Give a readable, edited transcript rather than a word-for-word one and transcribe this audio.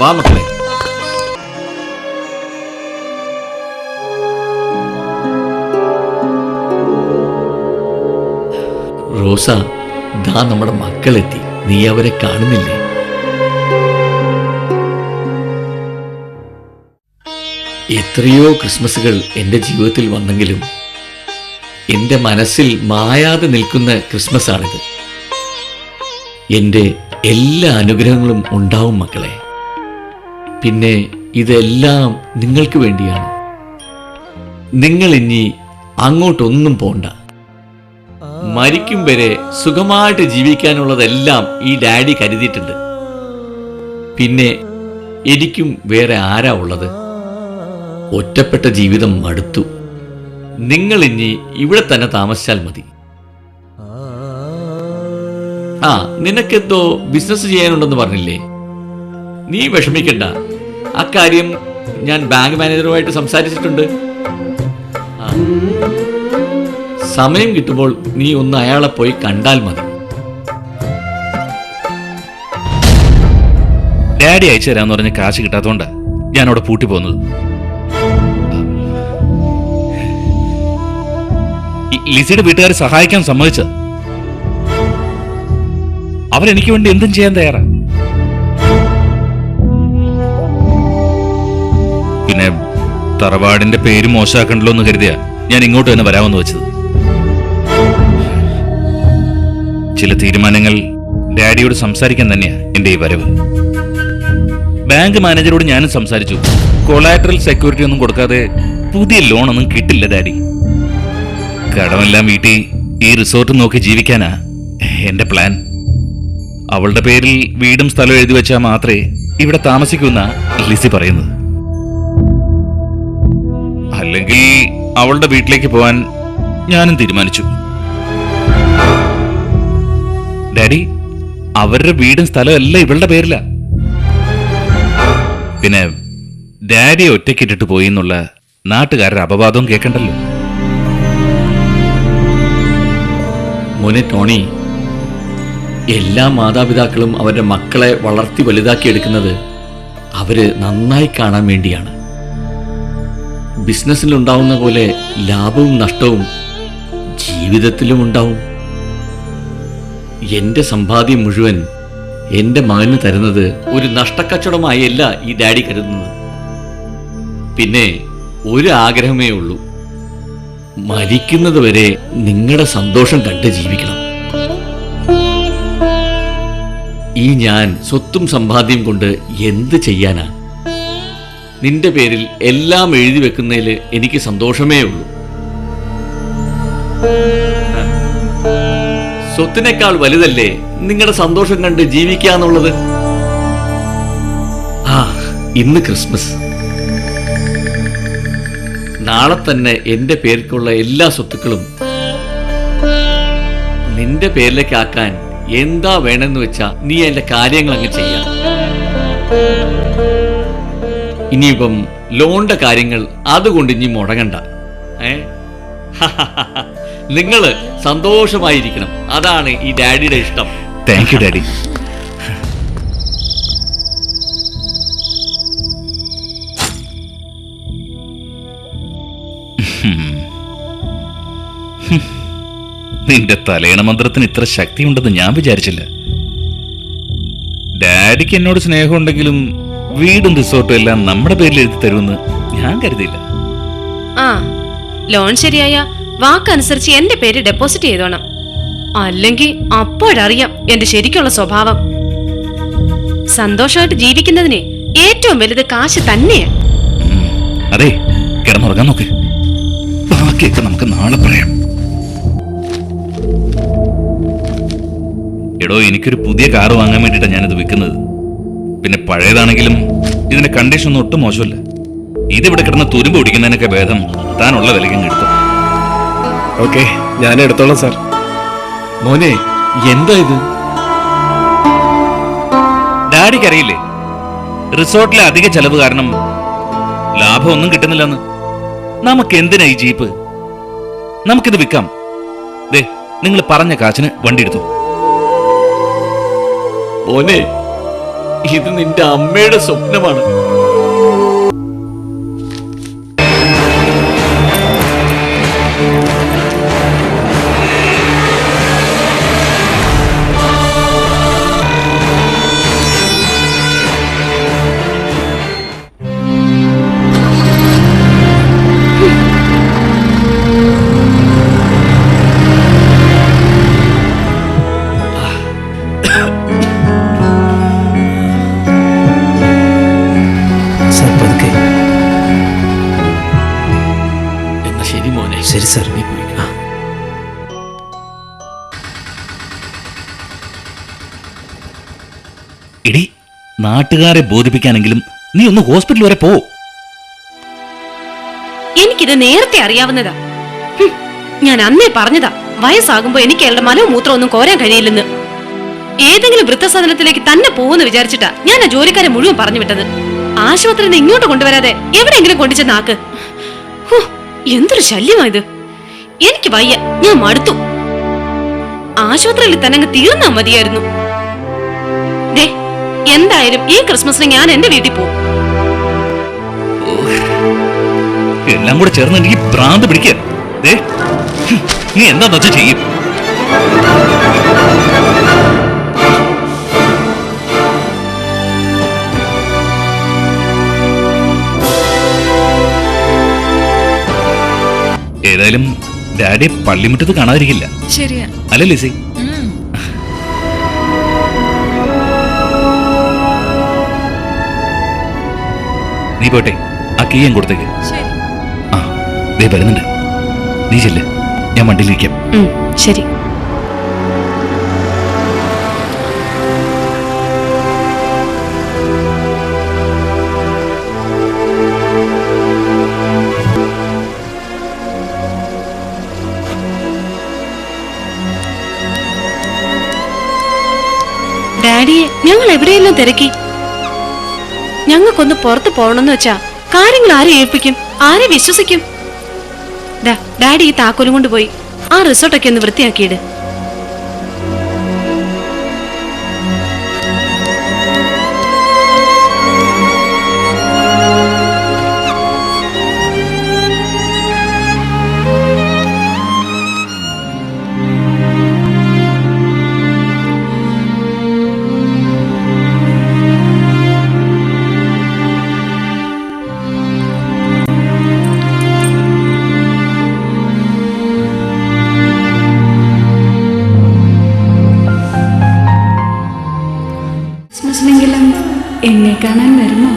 വാ മക്കളെ. റോസ, ദാ നമ്മുടെ മക്കളെത്തി. നീ അവരെ കാണുന്നില്ലേ? എത്രയോ ക്രിസ്മസുകൾ എൻ്റെ ജീവിതത്തിൽ വന്നെങ്കിലും എൻ്റെ മനസ്സിൽ മായാതെ നിൽക്കുന്ന ക്രിസ്മസ് ആണിത്. എൻ്റെ എല്ലാ അനുഗ്രഹങ്ങളും ഉണ്ടാവും മക്കളെ. പിന്നെ ഇതെല്ലാം നിങ്ങൾക്ക് വേണ്ടിയാണ്. നിങ്ങൾ ഇനി അങ്ങോട്ടൊന്നും പോണ്ട. മരിക്കും വരെ സുഖമായിട്ട് ജീവിക്കാനുള്ളതെല്ലാം ഈ ഡാഡി കരുതിയിട്ടുണ്ട്. പിന്നെ എനിക്കും വേറെ ആരാ ഉള്ളത്? ഒറ്റപ്പെട്ട ജീവിതം മടുത്തു. നിങ്ങൾ ഇനി ഇവിടെ തന്നെ താമസിച്ചാൽ മതി. നിനക്കെന്തോ ബിസിനസ് ചെയ്യാനുണ്ടെന്ന് പറഞ്ഞില്ലേ? നീ വിഷമിക്കണ്ട. അക്കാര്യം ഞാൻ ബാങ്ക് മാനേജറുമായിട്ട് സംസാരിച്ചിട്ടുണ്ട്. സമയം കിട്ടുമ്പോൾ നീ ഒന്ന് അയാളെ പോയി കണ്ടാൽ മതി. ഡാഡി അയച്ചു തരാന്ന് പറഞ്ഞ് കാശ് കിട്ടാത്തോണ്ടാ ഞാൻ അവിടെ പൂട്ടി പോകുന്നത്. ലിസിയുടെ വീട്ടുകാർ സഹായിക്കാൻ സമ്മതിച്ച അവരെനിക്ക് വേണ്ടി എന്തും ചെയ്യാൻ തയ്യാറാ. പിന്നെ തറവാടിന്റെ പേര് മോശമാക്കണ്ടല്ലോ എന്ന് കരുതിയാ ഞാൻ ഇങ്ങോട്ട് തന്നെ വരാമെന്ന് വെച്ചത്. ചില തീരുമാനങ്ങൾ ഡാഡിയോട് സംസാരിക്കാൻ തന്നെയാ എന്റെ ഈ വരവ്. ബാങ്ക് മാനേജരോട് ഞാനും സംസാരിച്ചു. കൊളാറ്ററൽ സെക്യൂരിറ്റി ഒന്നും കൊടുക്കാതെ പുതിയ ലോണൊന്നും കിട്ടില്ല ഡാഡി. കടമെല്ലാം വീട്ടി ഈ റിസോർട്ട് നോക്കി ജീവിക്കാനാ എന്റെ പ്ലാൻ. അവളുടെ പേരിൽ വീടും സ്ഥലവും എഴുതി വെച്ചാൽ മാത്രമേ ഇവിടെ താമസിക്കുന്ന ലിസി പറയുന്നത്. അല്ലെങ്കിൽ അവളുടെ വീട്ടിലേക്ക് പോവാൻ ഞാനും തീരുമാനിച്ചു. ഡാഡി, അവരുടെ വീടും സ്ഥലവും എല്ലാം ഇവളുടെ പേരില. പിന്നെ ഡാഡിയെ ഒറ്റയ്ക്കിട്ടിട്ട് പോയി എന്നുള്ള നാട്ടുകാരുടെ അപവാദവും കേൾക്കണ്ടല്ലോ. മോനെ ടോണി, എല്ലാ മാതാപിതാക്കളും അവരുടെ മക്കളെ വളർത്തി വലുതാക്കിയെടുക്കുന്നത് അവര് നന്നായി കാണാൻ വേണ്ടിയാണ്. ബിസിനസ്സിലുണ്ടാവുന്ന പോലെ ലാഭവും നഷ്ടവും ജീവിതത്തിലും ഉണ്ടാവും. എന്റെ സമ്പാദ്യം മുഴുവൻ എന്റെ മകന് തരുന്നത് ഒരു നഷ്ടക്കച്ചവടമായല്ല ഈ ഡാഡി കരുതുന്നത്. പിന്നെ ഒരു ആഗ്രഹമേ ഉള്ളൂ, മരിക്കുന്നത് വരെ നിങ്ങളുടെ സന്തോഷം കണ്ട് ജീവിക്കണം. ഈ ഞാൻ സ്വത്തും സമ്പാദ്യം കൊണ്ട് എന്ത് ചെയ്യാനാ? നിന്റെ പേരിൽ എല്ലാം എഴുതി വെക്കുന്നതിൽ എനിക്ക് സന്തോഷമേ ഉള്ളൂ. സ്വത്തിനേക്കാൾ വലുതല്ലേ നിങ്ങളുടെ സന്തോഷം കണ്ട് ജീവിക്കാന്നുള്ളത്. ഇന്ന് ക്രിസ്മസ്. നാളെ തന്നെ എന്റെ പേർക്കുള്ള എല്ലാ സ്വത്തുക്കളും നിന്റെ പേരിലേക്ക് ആക്കാൻ എന്താ വേണമെന്ന് വെച്ചാ നീ എന്റെ കാര്യങ്ങൾ അങ്ങ് ചെയ്യാം. ഇനിയിപ്പം ലോണിന്റെ കാര്യങ്ങൾ അതുകൊണ്ട് ഇനി മുടങ്ങണ്ട. നിങ്ങള് സന്തോഷമായിരിക്കണം. അതാണ് ഈ ഡാഡിയുടെ ഇഷ്ടം. Thank you daddy. നിന്റെ തലയണ മന്ത്രത്തിന് ഇത്ര ശക്തിയുണ്ടെന്ന് ഞാൻ വിചാരിച്ചില്ല. ഡാഡിക്ക് എന്നോട് സ്നേഹമുണ്ടെങ്കിലും വീടും റിസോർട്ടും എല്ലാം നമ്മുടെ പേരിൽ എഴുതി തരുമെന്ന് ഞാൻ കരുതിയില്ല. ലോൺ ശരിയായ വാക്കനുസരിച്ച് എന്റെ പേര് ഡെപ്പോസിറ്റ് ചെയ്തോണം. അല്ലെങ്കിൽ അപ്പോഴറിയാം എന്റെ ശരിക്കുള്ള സ്വഭാവം. സന്തോഷമായിട്ട് ജീവിക്കുന്നതിന് ഏറ്റവും വലുത് കാശ് തന്നെയാ. അതെ, കിടന്നുറങ്ങാൻ നോക്ക്. ബാക്കിയൊക്കെ നമുക്ക് നാളെ പറയാം. എടോ, എനിക്കൊരു പുതിയ കാറ് വാങ്ങാൻ വേണ്ടിയിട്ടാണ് ഞാനിത് വിൽക്കുന്നത്. പിന്നെ പഴയതാണെങ്കിലും ഇതിന്റെ കണ്ടീഷൻ ഒന്നും ഒട്ടും മോശമല്ല. ഇതിവിടെ കിടന്ന് തുരുമ്പ് പിടിക്കുന്നതിനൊക്കെ ഭേദം താനുള്ള വിലയ്ക്ക് എടുത്തു. ഓക്കെ, ഞാൻ എടുത്തോളാം സാർ. മോനെ, എന്താ ഇത്? ഡാഡിക്കറിയില്ലേ റിസോർട്ടിലെ അധിക ചെലവ് കാരണം ലാഭമൊന്നും കിട്ടുന്നില്ലെന്ന്. നമുക്ക് എന്തിനാ ഈ ജീപ്പ്? നമുക്കിത് വിൽക്കാം. ദേ, നിങ്ങൾ പറഞ്ഞ കാശിന് വണ്ടി എടുത്തു. മോനെ, ഇത് നിന്റെ അമ്മയുടെ സ്വപ്നമാണ്. സാർ പതുക്കെ. എന്നാ ശരി മോനെ. ശരി സാർ. നീ പോയിക്കോ. ആ. ഇടി, നാട്ടുകാരെ ബോധിപ്പിക്കാനെങ്കിലും നീ ഒന്ന് ഹോസ്പിറ്റൽ വരെ പോ. എനിക്കിത് നേരത്തെ അറിയാവുന്നതാ. ഞാൻ അന്നേ പറഞ്ഞതാ, വയസ്സാകുമ്പോ എനിക്ക് അയാളുടെ മലവും മൂത്രവും ഒന്നും കോരാൻ കഴിയില്ലെന്ന്. ഏതെങ്കിലും വൃദ്ധസദനത്തിലേക്ക് തന്നെ പോകുമെന്ന് വിചാരിച്ചിട്ടാ ഞാൻ ആ ജോലിക്കാരെ മുഴുവൻ പറഞ്ഞു വിട്ടത്. ആശുപത്രിയിൽ നിന്ന് ഇങ്ങോട്ട് കൊണ്ടുവരാതെ എവിടെയെങ്കിലും കൊണ്ടുചെന്നാക്ക്. എന്തൊരു ശല്യമായത്. എനിക്ക് വയ്യ, ഞാൻ മടുത്തു. ആശുപത്രിയിൽ തന്നെ അങ്ങ് തീർന്നാ മതിയായിരുന്നു. ദേ, എന്തായാലും ഈ ക്രിസ്മസിന് ഞാൻ എന്റെ വീട്ടിൽ പോകും. എല്ലാം കൂടെ ചേർന്ന് എനിക്ക് ഭ്രാന്ത് പിടിക്കുക. നീ എന്താന്ന് വെച്ചാ ചെയ്യും. ഏതായാലും ഡാഡി പള്ളിമുറ്റത്ത് കാണാതിരിക്കില്ല. ശരിയാ. അല്ലേ ലിസി? നീ പോട്ടെ, ആ കീയം കൊടുത്തേക്ക്. ശരി. ആ, ദേ വരുന്നുണ്ട്. നീ ചെല്ല്, ഞാൻ വണ്ടിയിലിരിക്കാം. ശരി. ഡാഡിയെ ഞങ്ങൾ എവിടെയെല്ലാം തിരക്കി. ഞങ്ങൾക്കൊന്ന് പുറത്ത് പോകണമെന്ന് വെച്ചാ കാര്യങ്ങൾ ആരെ ഏൽപ്പിക്കും, ആരെ വിശ്വസിക്കും? ഡാഡി ഈ താക്കോലും കൊണ്ട് പോയി ആ റിസോർട്ടൊക്കെ ഒന്ന് വൃത്തിയാക്കിയിട്. ക്രിസ്മസിനെങ്കിലും എന്നെ കാണാൻ വരുമോ?